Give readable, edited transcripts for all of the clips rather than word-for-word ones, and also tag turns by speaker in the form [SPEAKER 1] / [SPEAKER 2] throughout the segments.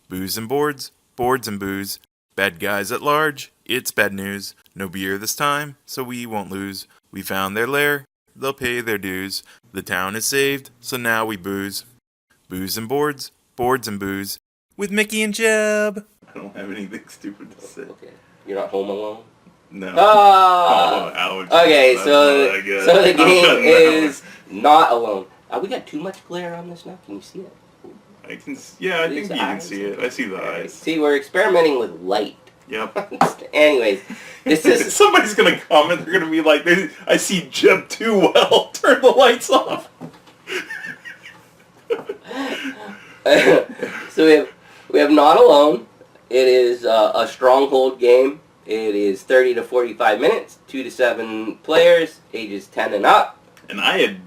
[SPEAKER 1] Booze and boards, boards and booze. Bad guys at large, it's bad news. No beer this time, so we won't lose. We found their lair, they'll pay their dues. The town is saved, so now we booze. Booze and boards, boards and booze. With Mickey and Jeb.
[SPEAKER 2] I don't have anything stupid to say.
[SPEAKER 3] Okay. You're not home alone?
[SPEAKER 2] No.
[SPEAKER 3] Ah!
[SPEAKER 2] Oh, ouch.
[SPEAKER 3] Okay,
[SPEAKER 2] That's
[SPEAKER 3] so
[SPEAKER 2] not that good.
[SPEAKER 3] the
[SPEAKER 2] I'm
[SPEAKER 3] game
[SPEAKER 2] cutting
[SPEAKER 3] is Not Alone. We got too much glare on this now. Can you see it?
[SPEAKER 2] I can. Yeah, I think you can see it. I see the eyes.
[SPEAKER 3] See, we're experimenting with light.
[SPEAKER 2] Yep.
[SPEAKER 3] Anyways, this is...
[SPEAKER 2] Somebody's gonna comment. They're gonna be like, "I see Jeb too well. Turn the lights off."
[SPEAKER 3] So we have Not Alone. It is a stronghold game. It is 30 to 45 minutes, 2 to 7 players, ages 10 and up.
[SPEAKER 2] And I had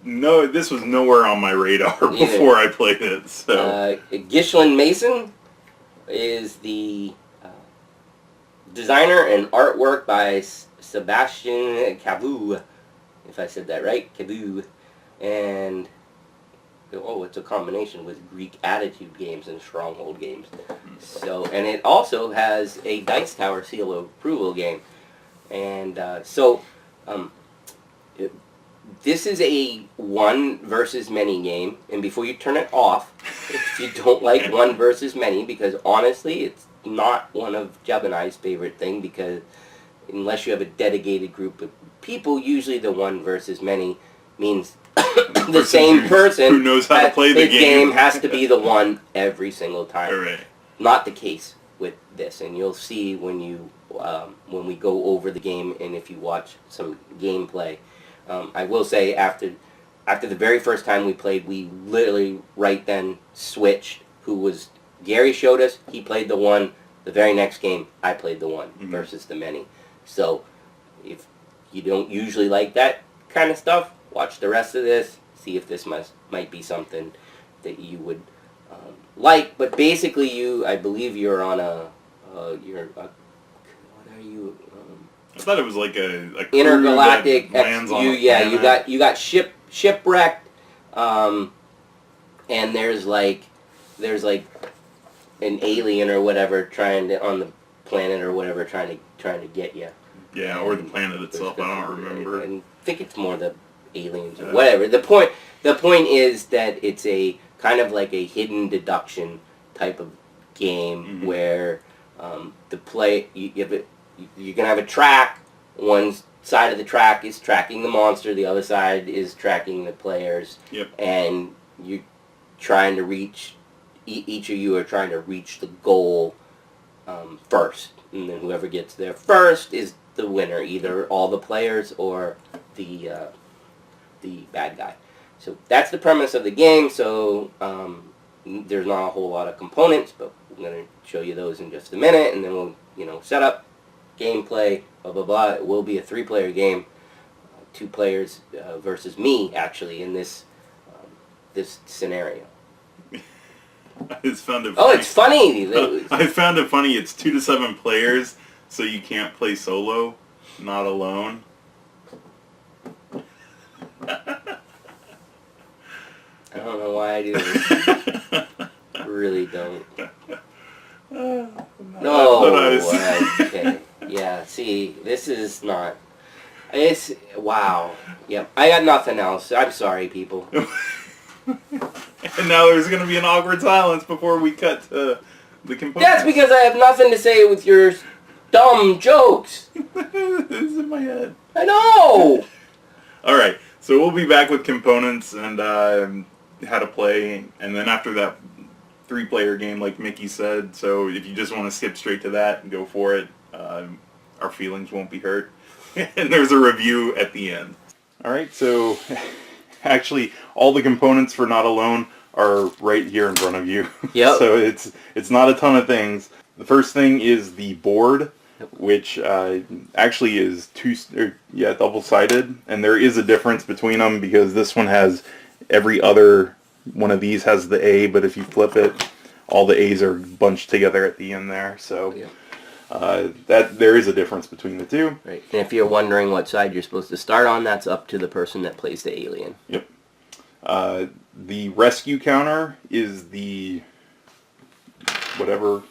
[SPEAKER 2] this was nowhere on my radar before I played it. So
[SPEAKER 3] Ghislaine Mason is the designer, and artwork by Sebastian Cabu, if I said that right, Cabu, and it's a combination with Greek Attitude Games and Stronghold Games. So, and it also has a Dice Tower seal of approval game, and this is a one versus many game. And before you turn it off, if you don't like one versus many, because honestly, it's not one of Jeb and I's favorite thing, because unless you have a dedicated group of people, usually the one versus many means the same person
[SPEAKER 2] who knows how to play the game
[SPEAKER 3] has to be the one every single time.
[SPEAKER 2] Right.
[SPEAKER 3] Not the case with this, and you'll see when when we go over the game, and if you watch some gameplay. I will say after the very first time we played, we literally right then switched. Gary showed us, he played the one. The very next game, I played the one versus the many. So if you don't usually like that kind of stuff, watch the rest of this, see if this might be something that you would like. But basically, I believe you're on what are you?
[SPEAKER 2] I thought it was like a
[SPEAKER 3] intergalactic
[SPEAKER 2] crew that lands on a planet.
[SPEAKER 3] you got shipwrecked, and there's like an alien or whatever on the planet or whatever trying to get you.
[SPEAKER 2] Yeah, or the planet itself. I don't remember.
[SPEAKER 3] I think it's more the aliens or whatever. The point is that it's a kind of like a hidden deduction type of game where you're gonna have a track. One side of the track is tracking the monster. The other side is tracking the players.
[SPEAKER 2] Yep.
[SPEAKER 3] And you're trying to reach. Each of you are trying to reach the goal first, and then whoever gets there first is the winner. Either all the players or the bad guy. So that's the premise of the game. So there's not a whole lot of components, but we're going to show you those in just a minute, and then we'll set up, gameplay, blah blah blah. It will be a 3-player game, 2 players versus me actually in this scenario.
[SPEAKER 2] I just found it funny.
[SPEAKER 3] Oh, it's funny.
[SPEAKER 2] I found it funny. It's 2 to 7 players, so you can't play solo, not alone.
[SPEAKER 3] I don't know why I do this. I really don't. No. Okay. Yeah. See, this is not. It's wow. Yep. I got nothing else. I'm sorry, people.
[SPEAKER 2] And now there's going to be an awkward silence before we cut to the components.
[SPEAKER 3] That's because I have nothing to say with your dumb jokes.
[SPEAKER 2] This is in my head.
[SPEAKER 3] I know!
[SPEAKER 2] Alright, so we'll be back with components and how to play. And then after that 3-player game, like Mickey said. So if you just want to skip straight to that, go for it. Our feelings won't be hurt. And there's a review at the end. Alright, so... Actually, all the components for Not Alone are right here in front of you.
[SPEAKER 3] Yep.
[SPEAKER 2] So it's not a ton of things. The first thing is the board, which actually is double-sided, and there is a difference between them because this one has every other one of these has the A, but if you flip it, all the A's are bunched together at the end there. So. Yep. That there is a difference between the two.
[SPEAKER 3] Right. And if you're wondering what side you're supposed to start on, that's up to the person that plays the alien.
[SPEAKER 2] Yep. The rescue counter is the whatever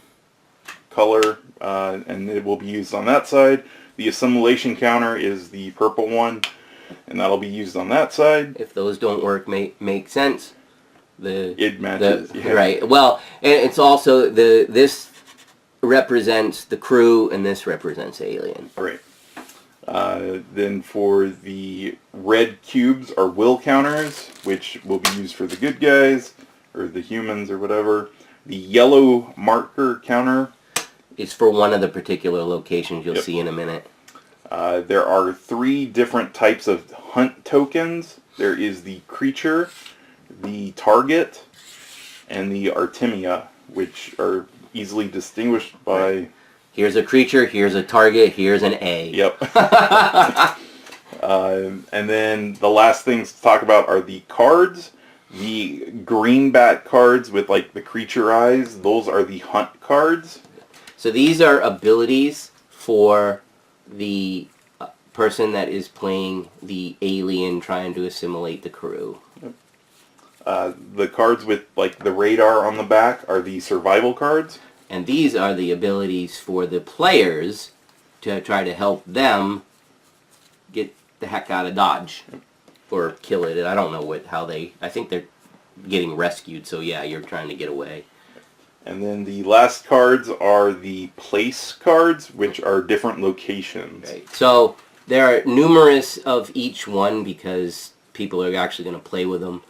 [SPEAKER 2] color, and it will be used on that side. The assimilation counter is the purple one, and that'll be used on that side.
[SPEAKER 3] If those don't work, make sense.
[SPEAKER 2] It matches. Yeah.
[SPEAKER 3] Right. Well, and it's also this represents the crew, and this represents alien.
[SPEAKER 2] Right. Then for the red cubes are will counters, which will be used for the good guys, or the humans, or whatever. The yellow marker counter
[SPEAKER 3] is for one of the particular locations you'll
[SPEAKER 2] Yep.
[SPEAKER 3] see in a minute.
[SPEAKER 2] There are 3 different types of hunt tokens. There is the creature, the target, and the Artemia, which are easily distinguished by...
[SPEAKER 3] Here's a creature, here's a target, here's an A.
[SPEAKER 2] Yep. And then the last things to talk about are the cards. The greenback cards with like the creature eyes, those are the hunt cards.
[SPEAKER 3] So these are abilities for the person that is playing the alien trying to assimilate the crew.
[SPEAKER 2] The cards with like the radar on the back are the survival cards.
[SPEAKER 3] And these are the abilities for the players to try to help them get the heck out of Dodge. Or kill it. I don't know how they... I think they're getting rescued, so yeah, you're trying to get away.
[SPEAKER 2] And then the last cards are the place cards, which are different locations.
[SPEAKER 3] Right. So there are numerous of each one because people are actually going to play with them.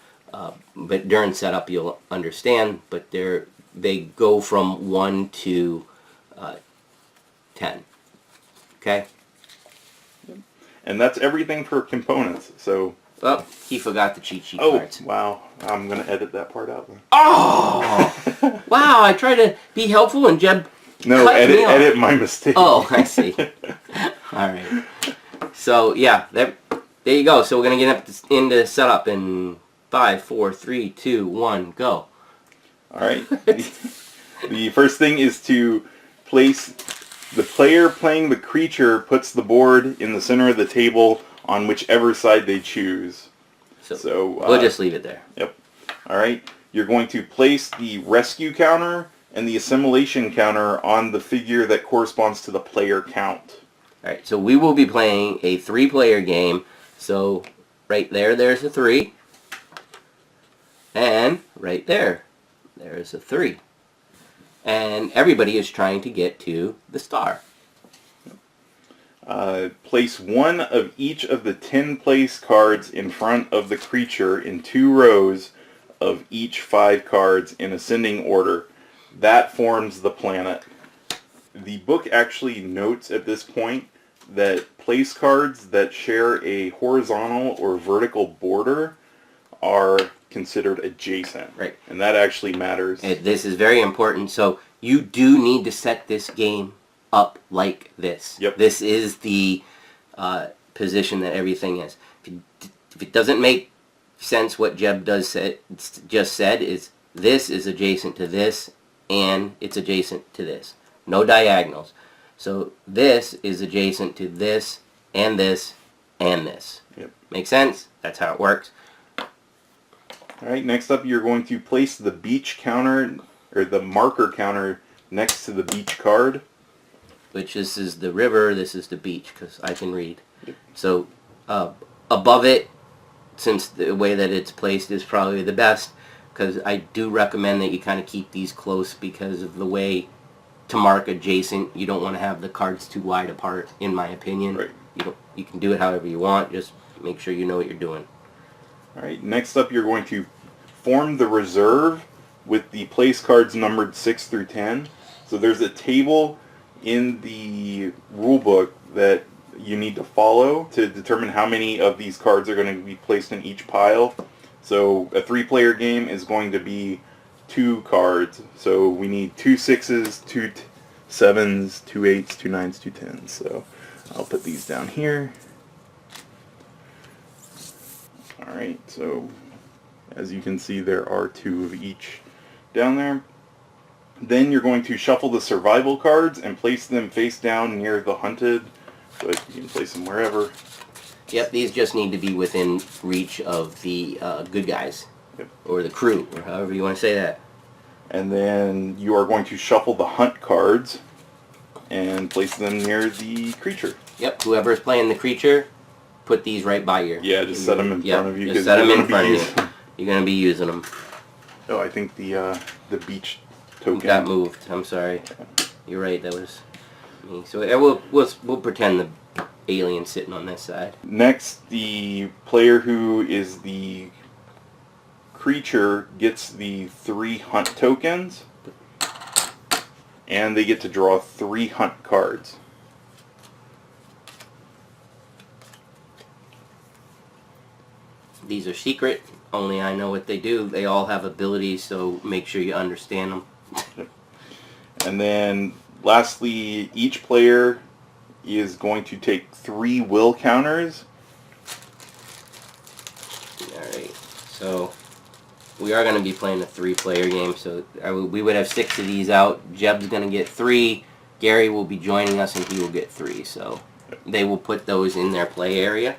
[SPEAKER 3] But during setup you'll understand, but they go from 1 to 10. Okay?
[SPEAKER 2] And that's everything for components. So...
[SPEAKER 3] Oh, he forgot the cheat sheet
[SPEAKER 2] Oh,
[SPEAKER 3] cards.
[SPEAKER 2] wow. I'm going to edit that part out then.
[SPEAKER 3] Oh! Wow, I tried to be helpful and Jeb
[SPEAKER 2] No,
[SPEAKER 3] cut me off.
[SPEAKER 2] edit my mistake.
[SPEAKER 3] Oh, I see. Alright. So, yeah, there you go. So we're going to get up into setup in 5, 4, 3, 2, 1, go.
[SPEAKER 2] Alright. The first thing is to place... The player playing the creature puts the board in the center of the table on whichever side they choose.
[SPEAKER 3] So we'll just leave it there.
[SPEAKER 2] Yep. Alright. You're going to place the rescue counter and the assimilation counter on the figure that corresponds to the player count.
[SPEAKER 3] Alright, so we will be playing a 3-player game. So right there's a 3. And right there's a 3. And everybody is trying to get to the star.
[SPEAKER 2] Place 1 of each of the 10 place cards in front of the creature in 2 rows of each 5 cards in ascending order. That forms the planet. The book actually notes at this point that place cards that share a horizontal or vertical border are considered adjacent.
[SPEAKER 3] Right.
[SPEAKER 2] And that actually matters.
[SPEAKER 3] This is very important. So you do need to set this game up like this.
[SPEAKER 2] Yep.
[SPEAKER 3] This is the position that everything is. If it doesn't make sense what Jeb just said is this is adjacent to this and it's adjacent to this. No diagonals. So this is adjacent to this and this and this.
[SPEAKER 2] Yep.
[SPEAKER 3] Make sense? That's how it works.
[SPEAKER 2] Alright, next up you're going to place the beach counter, or the marker counter, next to the beach card.
[SPEAKER 3] Which this is the river, this is the beach, because I can read. So above it, since the way that it's placed is probably the best, because I do recommend that you kind of keep these close because of the way to mark adjacent. You don't want to have the cards too wide apart, in my opinion.
[SPEAKER 2] Right.
[SPEAKER 3] You can do it however you want, just make sure you know what you're doing.
[SPEAKER 2] Alright, next up you're going to form the reserve with the place cards numbered 6 through 10. So there's a table in the rule book that you need to follow to determine how many of these cards are going to be placed in each pile. So a 3-player game is going to be 2 cards. So we need 2 6s, 2 7s, 2 8s, 2 9s, 2 10s. So I'll put these down here. Alright, so as you can see there are 2 of each down there. Then you're going to shuffle the survival cards and place them face down near the hunted, but you can place them wherever.
[SPEAKER 3] Yep, these just need to be within reach of the good guys,
[SPEAKER 2] Yep.
[SPEAKER 3] or the crew, or however you want to say that.
[SPEAKER 2] And then you are going to shuffle the hunt cards and place them near the creature.
[SPEAKER 3] Yep, whoever's playing the creature, put these right by you.
[SPEAKER 2] Yeah, just set them in front of you.
[SPEAKER 3] Just set them in front of you. You're going to be using them.
[SPEAKER 2] Oh, I think the beach token
[SPEAKER 3] got moved. I'm sorry. You're right, that was me. So we'll pretend the alien's sitting on this side.
[SPEAKER 2] Next, the player who is the creature gets the 3 hunt tokens, and they get to draw 3 hunt cards.
[SPEAKER 3] These are secret. Only I know what they do. They all have abilities, so make sure you understand them.
[SPEAKER 2] And then, lastly, each player is going to take 3 will counters.
[SPEAKER 3] Alright, so we are going to be playing a 3-player game, so we would have 6 of these out. Jeb's going to get 3. Gary will be joining us, and he will get 3. So they will put those in their play area.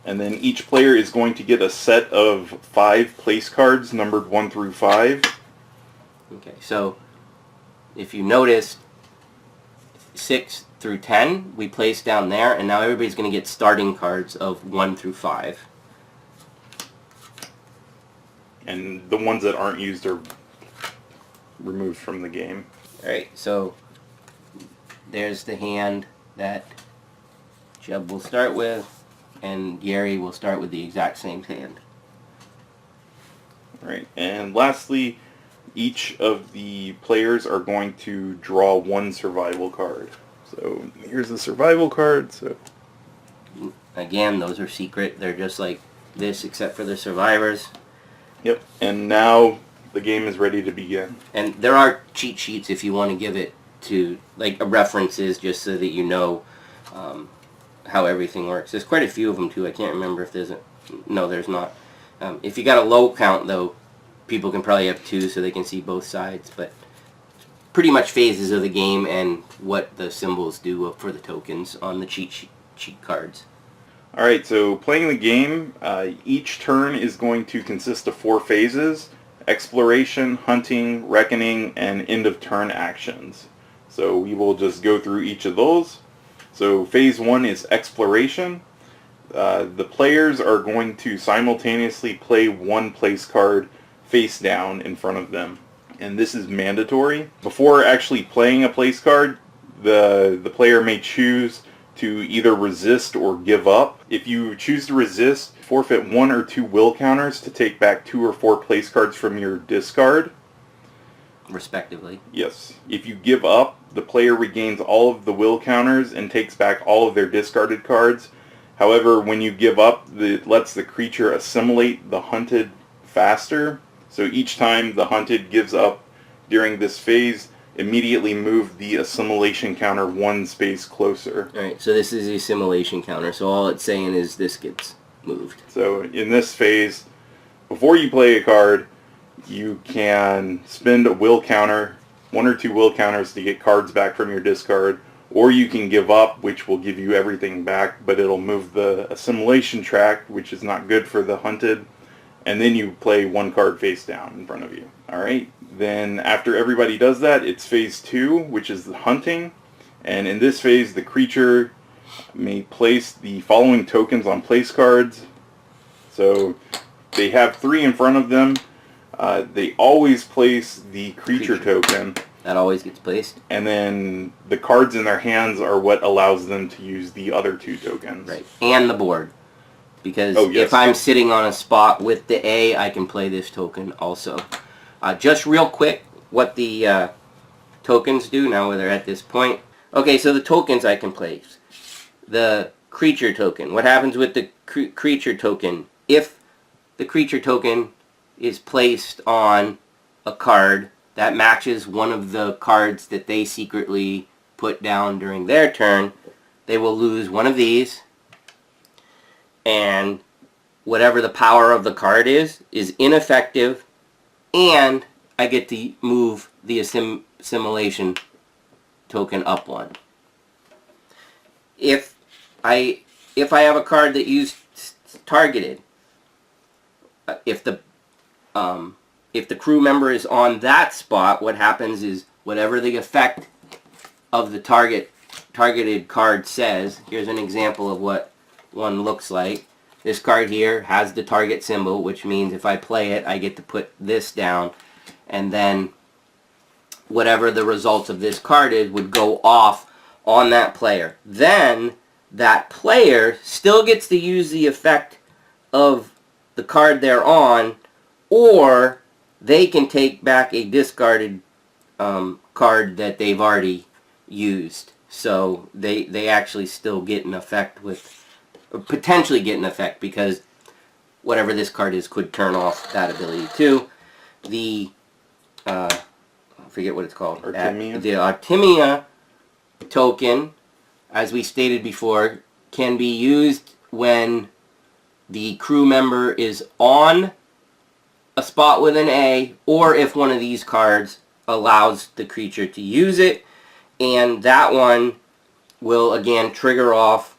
[SPEAKER 2] And then each player is going to get a set of 5 place cards numbered 1 through 5.
[SPEAKER 3] Okay, so if you notice, 6 through 10 we placed down there, and now everybody's going to get starting cards of 1 through 5.
[SPEAKER 2] And the ones that aren't used are removed from the game.
[SPEAKER 3] Alright, so there's the hand that Jeb will start with, and Gary will start with the exact same hand.
[SPEAKER 2] Right, and lastly, each of the players are going to draw 1 survival card. So here's the survival card. So
[SPEAKER 3] again, those are secret. They're just like this, except for the survivors.
[SPEAKER 2] yep, and now the game is ready to begin.
[SPEAKER 3] And there are cheat sheets if you want to give it to, like, references, just so that you know how everything works. There's quite a few of them too. I can't remember if there's a... No, there's not. If you got a low count, though, people can probably have 2 so they can see both sides. But pretty much phases of the game and what the symbols do for the tokens on the cheat cards.
[SPEAKER 2] Alright, so playing the game, each turn is going to consist of 4 phases: exploration, hunting, reckoning, and end of turn actions. So we will just go through each of those. So phase 1 is exploration. The players are going to simultaneously play 1 place card face down in front of them, and this is mandatory. Before actually playing a place card, the player may choose to either resist or give up. If you choose to resist, forfeit 1 or 2 will counters to take back 2 or 4 place cards from your discard,
[SPEAKER 3] respectively.
[SPEAKER 2] Yes. If you give up, the player regains all of the will counters and takes back all of their discarded cards. However, when you give up, it lets the creature assimilate the hunted faster. So each time the hunted gives up during this phase, immediately move the assimilation counter 1 space closer.
[SPEAKER 3] Alright, so this is the assimilation counter. So all it's saying is this gets moved.
[SPEAKER 2] So in this phase, before you play a card, you can spend a will counter, 1 or 2 will counters to get cards back from your discard, or you can give up, which will give you everything back, but it'll move the assimilation track, which is not good for the hunted, and then you play 1 card face down in front of you. Alright, then after everybody does that, it's phase 2, which is the hunting, and in this phase the creature may place the following tokens on place cards. So they have 3 in front of them. They always place the creature token.
[SPEAKER 3] That always gets placed.
[SPEAKER 2] And then the cards in their hands are what allows them to use the other 2 tokens.
[SPEAKER 3] Right. And the board. Because
[SPEAKER 2] yes.
[SPEAKER 3] if I'm sitting on a spot with the A, I can play this token also. Just real quick, what the tokens do now they're at this point. Okay, so the tokens I can place. The creature token. What happens with the creature token? If the creature token is placed on a card that matches one of the cards that they secretly put down during their turn, they will lose one of these, and whatever the power of the card is ineffective, and I get to move the assimilation token up 1. If I have a card that you targeted, if the if the crew member is on that spot, what happens is whatever the effect of the targeted card says, here's an example of what one looks like. This card here has the target symbol, which means if I play it, I get to put this down, and then whatever the result of this card is would go off on that player. Then that player still gets to use the effect of the card they're on, or they can take back a discarded card that they've already used. So they actually still get an effect with, or potentially get an effect, because whatever this card is could turn off that ability too. The I forget what it's called.
[SPEAKER 2] Artemia?
[SPEAKER 3] The Artemia token, as we stated before, can be used when the crew member is on a spot with an A, or if one of these cards allows the creature to use it, and that one will again trigger off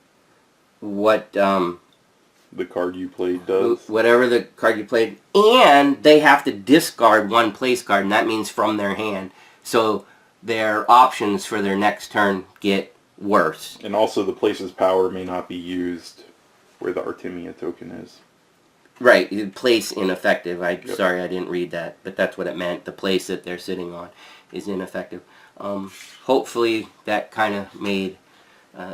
[SPEAKER 3] what
[SPEAKER 2] the card you played does.
[SPEAKER 3] whatever the card you played, and they have to discard one place card, and that means from their hand. So their options for their next turn get worse.
[SPEAKER 2] And also the place's power may not be used where the Artemia token is.
[SPEAKER 3] Right, place ineffective.
[SPEAKER 2] Yep.
[SPEAKER 3] Sorry, I didn't read that, but that's what it meant. The place that they're sitting on is ineffective. Hopefully that kind of made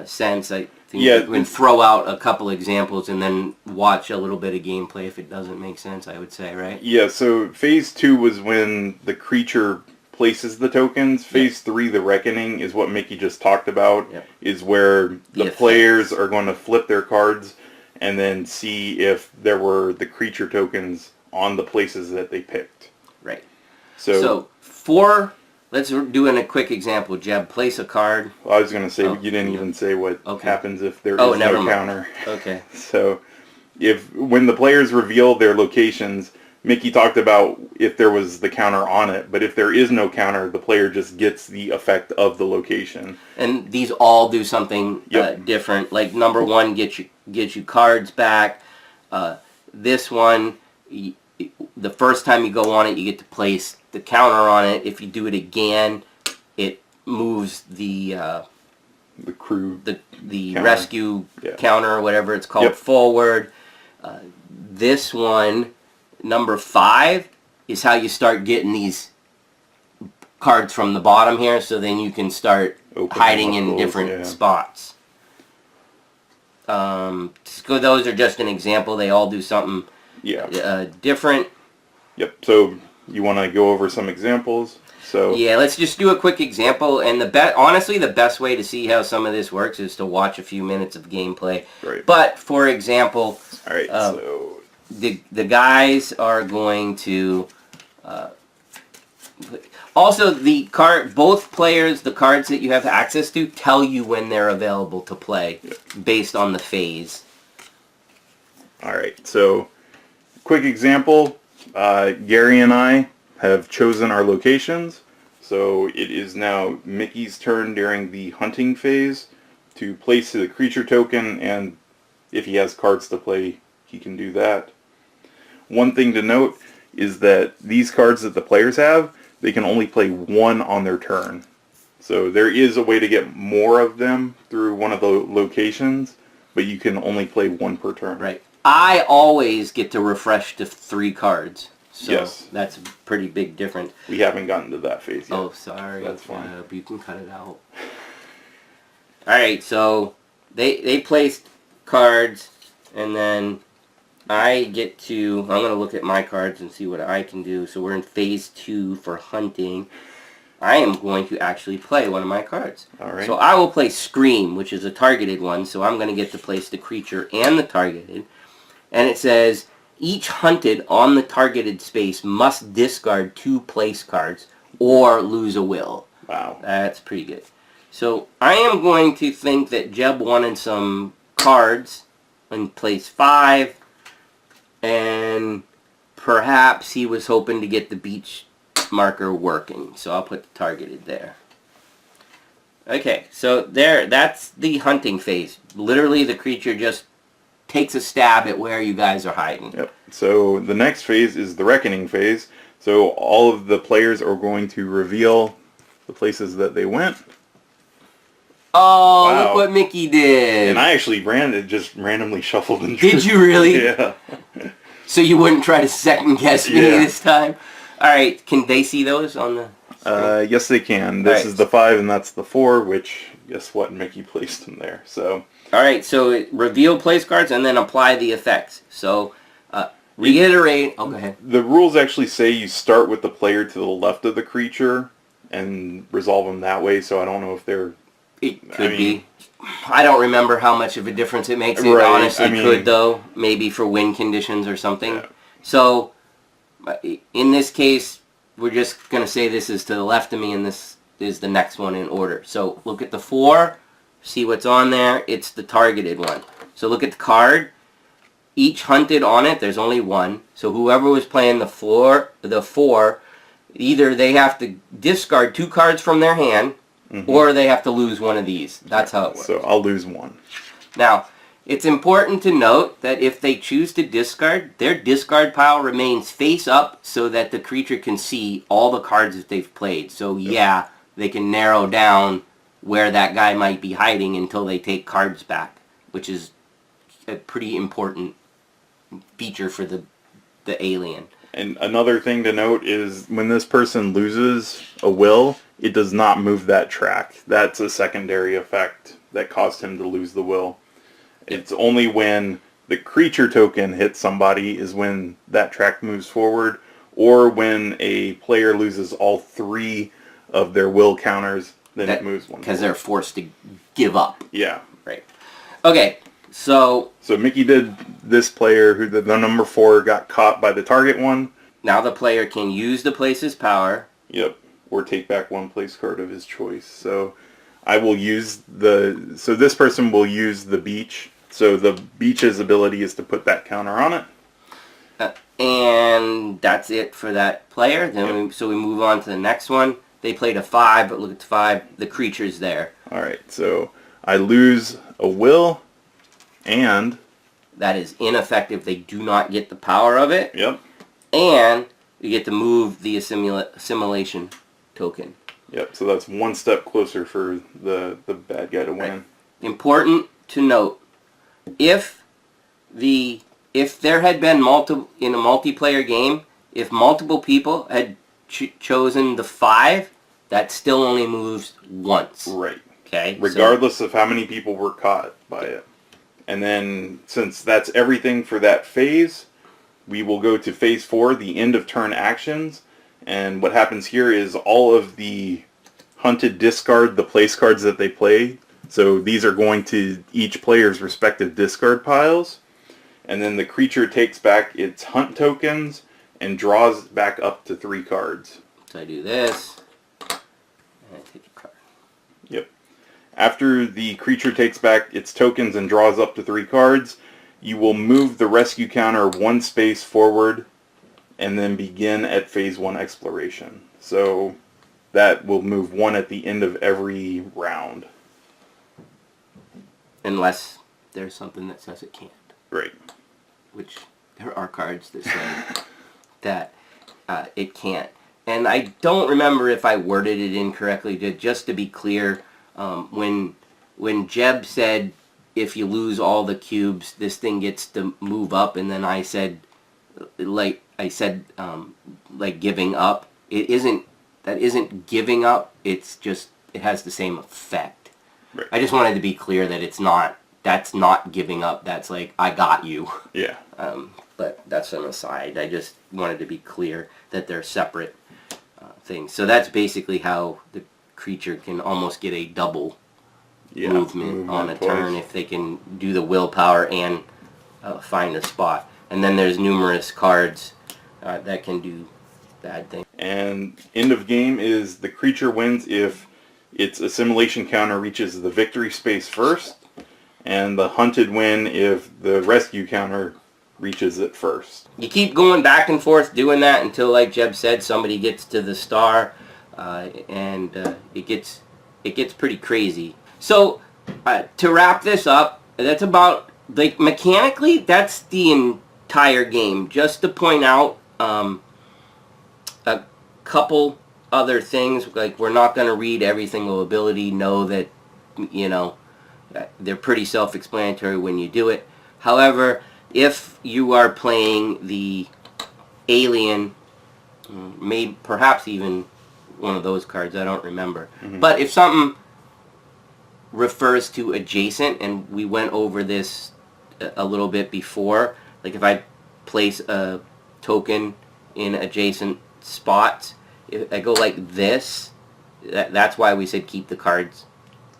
[SPEAKER 3] sense. I think we can throw out a couple examples and then watch a little bit of gameplay if it doesn't make sense, I would say, right?
[SPEAKER 2] Yeah, so phase 2 was when the creature places the tokens. Phase 3, the reckoning, is what Mickey just talked about, is where the players are going to flip their cards and then see if there were the creature tokens on the places that they picked.
[SPEAKER 3] Right.
[SPEAKER 2] So
[SPEAKER 3] let's do a quick example. Jeb, place a card.
[SPEAKER 2] I was going to say, you didn't even say what happens if there is no counter.
[SPEAKER 3] Okay.
[SPEAKER 2] So when the players reveal their locations, Mickey talked about if there was the counter on it, but if there is no counter, the player just gets the effect of the location.
[SPEAKER 3] And these all do something different. Like number 1 gets you cards back. This one, the first time you go on it, you get to place the counter on it. If you do it again, it moves the
[SPEAKER 2] crew,
[SPEAKER 3] the rescue counter or whatever it's called forward. This one, number 5, is how you start getting these cards from the bottom here, so then you can start hiding in different spots. So those are just an example. They all do something different.
[SPEAKER 2] Yep. So you want to go over some examples? So
[SPEAKER 3] yeah, let's just do a quick example. And honestly, the best way to see how some of this works is to watch a few minutes of gameplay.
[SPEAKER 2] Right.
[SPEAKER 3] But for example,
[SPEAKER 2] all right. So
[SPEAKER 3] the guys are going to. Also, both players, the cards that you have access to, tell you when they're available to play based on the phase.
[SPEAKER 2] All right. So, quick example. Gary and I have chosen our locations. So, it is now Mickey's turn during the hunting phase to place the creature token, and if he has cards to play, he can do that. One thing to note is that these cards that the players have, they can only play one on their turn. So there is a way to get more of them through one of the locations, but you can only play one per turn.
[SPEAKER 3] Right. I always get to refresh to 3 cards. So that's a pretty big difference.
[SPEAKER 2] We haven't gotten to that phase yet.
[SPEAKER 3] Oh, sorry.
[SPEAKER 2] That's fine.
[SPEAKER 3] You can cut it out. Alright, so they placed cards, and then I get to, I'm going to look at my cards and see what I can do. So we're in phase 2 for hunting. I am going to actually play one of my cards.
[SPEAKER 2] All right.
[SPEAKER 3] So I will play Scream, which is a targeted one. So I'm going to get to place the creature and the targeted. And it says, each hunted on the targeted space must discard 2 place cards or lose a will.
[SPEAKER 2] Wow.
[SPEAKER 3] That's pretty good. So I am going to think that Jeb wanted some cards in place 5. And perhaps he was hoping to get the beach marker working. So I'll put the targeted there. Okay, so that's the hunting phase. Literally the creature just takes a stab at where you guys are hiding.
[SPEAKER 2] Yep. So the next phase is the reckoning phase. So all of the players are going to reveal the places that they went.
[SPEAKER 3] Oh,
[SPEAKER 2] Wow.
[SPEAKER 3] look what Mickey did.
[SPEAKER 2] And I actually just randomly shuffled and
[SPEAKER 3] Did you really?
[SPEAKER 2] Yeah.
[SPEAKER 3] So you wouldn't try to second guess me
[SPEAKER 2] Yeah.
[SPEAKER 3] this time? All right, can they see those on the screen?
[SPEAKER 2] Yes, they can. This
[SPEAKER 3] Right.
[SPEAKER 2] is the 5 and that's the 4, which, guess what? Mickey placed them there. So
[SPEAKER 3] All right, so reveal place cards and then apply the effects. So reiterate. Oh, go ahead.
[SPEAKER 2] the rules actually say you start with the player to the left of the creature and resolve them that way. So I don't know if they're...
[SPEAKER 3] It could be. I don't remember how much of a difference it makes. It
[SPEAKER 2] Right,
[SPEAKER 3] honestly
[SPEAKER 2] I mean-
[SPEAKER 3] could, though. Maybe for wind conditions or something.
[SPEAKER 2] Yeah.
[SPEAKER 3] So, in this case, we're just going to say this is to the left of me and this is the next one in order. So, look at the 4. See what's on there. It's the targeted one. So, look at the card. Each hunted on it, there's only one. So, whoever was playing the 4, either they have to discard 2 cards from their hand, or they have to lose one of these. That's how it works.
[SPEAKER 2] So I'll lose 1.
[SPEAKER 3] Now, it's important to note that if they choose to discard, their discard pile remains face up so that the creature can see all the cards that they've played. So yeah, they can narrow down where that guy might be hiding until they take cards back, which is a pretty important feature for the alien.
[SPEAKER 2] And another thing to note is when this person loses a will, it does not move that track. That's a secondary effect that caused him to lose the will. It's only when the creature token hits somebody is when that track moves forward, or when a player loses all 3 of their will counters, then it moves 1.
[SPEAKER 3] Because they're forced to give up.
[SPEAKER 2] Yeah.
[SPEAKER 3] Right. Okay, so
[SPEAKER 2] Mickey did this player who the number 4 got caught by the target one.
[SPEAKER 3] now the player can use the place's power.
[SPEAKER 2] Yep. Or take back 1 place card of his choice. So I will use so this person will use the beach. So the beach's ability is to put that counter on it.
[SPEAKER 3] And that's it for that player. Then so we move on to the next one. They played a 5, but look at the 5. The creature's there.
[SPEAKER 2] Alright, so I lose a will, and...
[SPEAKER 3] That is ineffective. They do not get the power of it.
[SPEAKER 2] Yep.
[SPEAKER 3] And you get to move the assimilation token.
[SPEAKER 2] Yep, so that's 1 step closer for the bad guy to win.
[SPEAKER 3] Right. Important to note, if there had been in a multiplayer game, if multiple people had chosen the 5, that still only moves once.
[SPEAKER 2] Right.
[SPEAKER 3] Okay.
[SPEAKER 2] Regardless of how many people were caught by it. And then, since that's everything for that phase, we will go to phase 4, the end of turn actions. And what happens here is all of the hunted discard the place cards that they play. So these are going to each player's respective discard piles. And then the creature takes back its hunt tokens and draws back up to 3 cards.
[SPEAKER 3] So I do this, and I take a card.
[SPEAKER 2] Yep. After the creature takes back its tokens and draws up to 3 cards, you will move the rescue counter 1 space forward and then begin at phase 1 exploration. So that will move 1 at the end of every round.
[SPEAKER 3] Unless there's something that says it can't.
[SPEAKER 2] Right.
[SPEAKER 3] Which there are cards that say that it can't. And I don't remember if I worded it incorrectly. Just to be clear, when Jeb said if you lose all the cubes, this thing gets to move up, and then I said like giving up. That isn't giving up. It's just it has the same effect.
[SPEAKER 2] Right.
[SPEAKER 3] I just wanted to be clear that that's not giving up. That's like I got you.
[SPEAKER 2] Yeah.
[SPEAKER 3] But that's an aside. I just wanted to be clear that they're separate things. So that's basically how the creature can almost get a double movement on a turn if they can do the willpower and find a spot. And then there's numerous cards that can do bad things.
[SPEAKER 2] And end of game is the creature wins if its assimilation counter reaches the victory space first, and the hunted win if the rescue counter reaches it first.
[SPEAKER 3] You keep going back and forth doing that until, like Jeb said, somebody gets to the star, and it gets pretty crazy. So to wrap this up, that's about, like, mechanically, that's the entire game. Just to point out, couple other things, like we're not going to read every single ability. Know that, they're pretty self-explanatory when you do it. However, if you are playing the alien, maybe perhaps even one of those cards, I don't remember. But if something refers to adjacent, and we went over this a little bit before, like if I place a token in adjacent spots, if I go like this, that's why we said keep the cards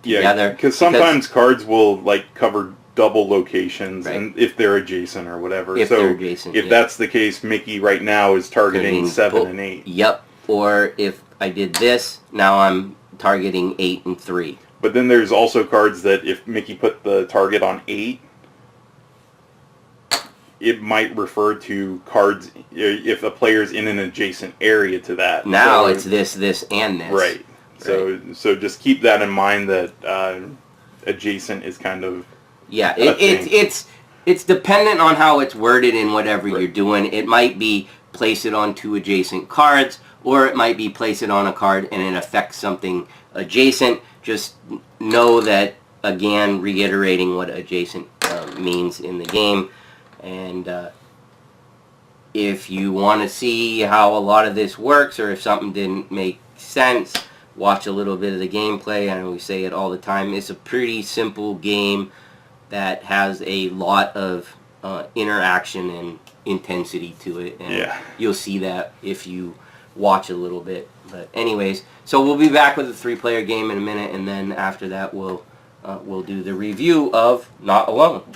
[SPEAKER 3] together.
[SPEAKER 2] Yeah, because sometimes cards will like cover double locations,
[SPEAKER 3] Right.
[SPEAKER 2] and if they're adjacent or whatever.
[SPEAKER 3] If they're adjacent,
[SPEAKER 2] if
[SPEAKER 3] yeah.
[SPEAKER 2] that's the case, Mickey right now is targeting 7 and 8.
[SPEAKER 3] Yep. Or if I did this, now I'm targeting 8 and 3.
[SPEAKER 2] But then there's also cards that if Mickey put the target on 8, it might refer to cards if a player's in an adjacent area to that.
[SPEAKER 3] Now
[SPEAKER 2] So-
[SPEAKER 3] it's this, and this.
[SPEAKER 2] Right. So just keep that in mind that adjacent is kind of
[SPEAKER 3] Yeah,
[SPEAKER 2] a thing.
[SPEAKER 3] it's dependent on how it's worded in whatever you're doing. It might be place it on 2 adjacent cards, or it might be place it on a card and it affects something adjacent. Just know that, again, reiterating what adjacent means in the game. And if you want to see how a lot of this works, or if something didn't make sense, watch a little bit of the gameplay. I know we say it all the time. It's a pretty simple game that has a lot of interaction and intensity to it. And you'll see that if you watch a little bit. But anyways, so we'll be back with a 3-player game in a minute, and then after that we'll do the review of Not Alone.